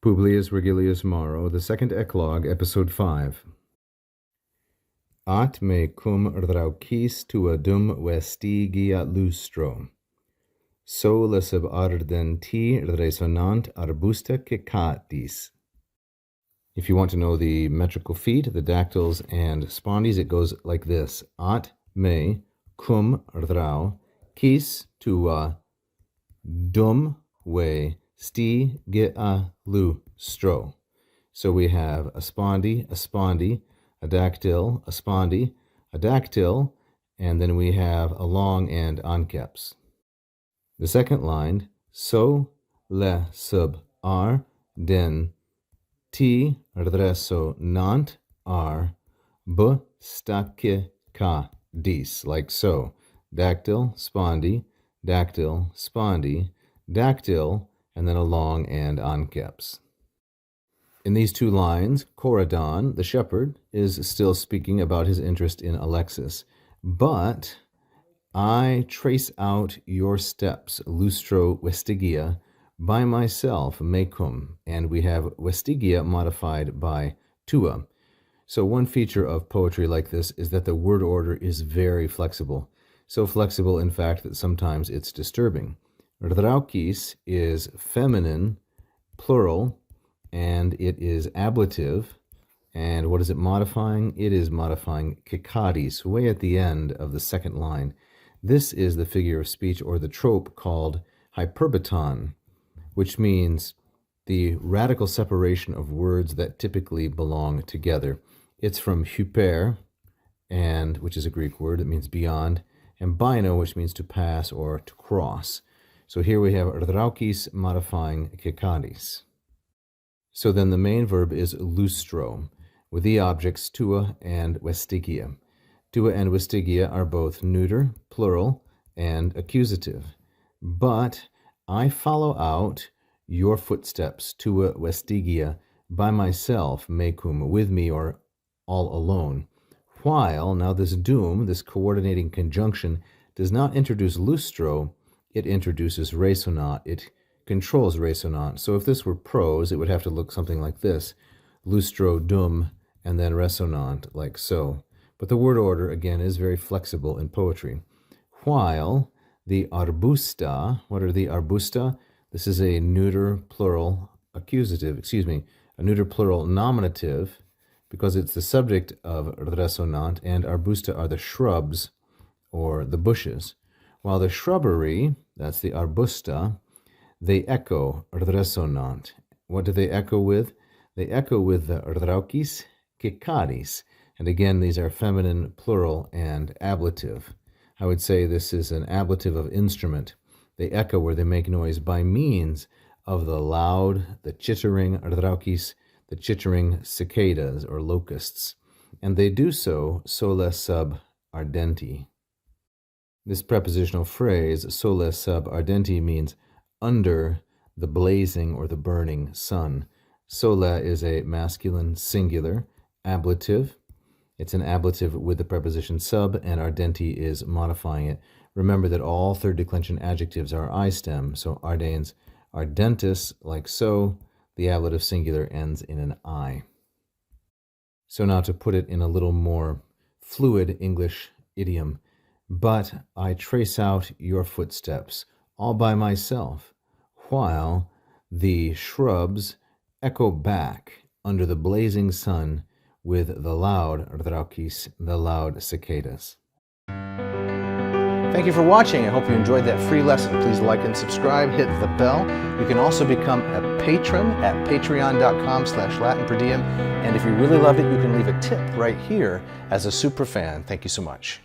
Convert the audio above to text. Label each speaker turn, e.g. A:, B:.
A: Publius Vergilius Maro, the second Eclogue, episode 5. At me cum raucis tua dum vestigia lustro. Solus ab ardenti resonant arbusta cicatis. If you want to know the metrical feet, the dactyls and spondies, it goes like this. At me cum raucis tua dum vestigia lustro. So we have a spondy, a dactyl, a spondy, a dactyl, and then we have a long and anceps. The second line, so le sub ar den ti resonant ar b stacke ka dis, like so. Dactyl, spondy, dactyl, spondy, dactyl, and then a long and anceps. In these two lines, Coridon, the shepherd, is still speaking about his interest in Alexis, but I trace out your steps, lustro vestigia, by myself, mecum, and we have vestigia modified by tua. So one feature of poetry like this is that the word order is very flexible. So flexible, in fact, that sometimes it's disturbing. Raucis is feminine, plural, and it is ablative. And what is it modifying? It is modifying cicatis, way at the end of the second line. This is the figure of speech or the trope called hyperbaton, which means the radical separation of words that typically belong together. It's from hyper, and which is a Greek word, it means beyond, and bino, which means to pass or to cross. So here we have raucis modifying cicatis. So then the main verb is lustro, with the objects tua and vestigia. Tua and vestigia are both neuter, plural, and accusative. But I follow out your footsteps, tua vestigia, by myself, mecum, with me or all alone. While, now this dum, this coordinating conjunction, does not introduce lustro, it introduces resonant, it controls resonant. So if this were prose, it would have to look something like this. Lustro dum, and then resonant, like so. But the word order, again, is very flexible in poetry. While the arbusta, what are the arbusta? This is a neuter plural accusative, a neuter plural nominative, because it's the subject of resonant, and arbusta are the shrubs or the bushes. While the shrubbery, that's the arbusta, they echo resonant. What do they echo with? They echo with the raucis cicatis. And again, these are feminine, plural, and ablative. I would say this is an ablative of instrument. They echo where they make noise by means of the loud, the chittering raucis, the chittering cicadas or locusts. And they do so sole sub ardenti. This prepositional phrase, sole sub ardenti, means under the blazing or the burning sun. Sole is a masculine singular ablative. It's an ablative with the preposition sub, and ardenti is modifying it. Remember that all third declension adjectives are I stem, so ardens, ardentis, like so. The ablative singular ends in an I. So now to put it in a little more fluid English idiom, but I trace out your footsteps all by myself, while the shrubs echo back under the blazing sun with the loud raucis, the loud cicadas. Thank you for watching. I hope you enjoyed that free lesson. Please like and subscribe, hit the bell. You can also become a patron at patreon.com/LatinPerDiem. And if you really loved it, you can leave a tip right here as a super fan. Thank you so much.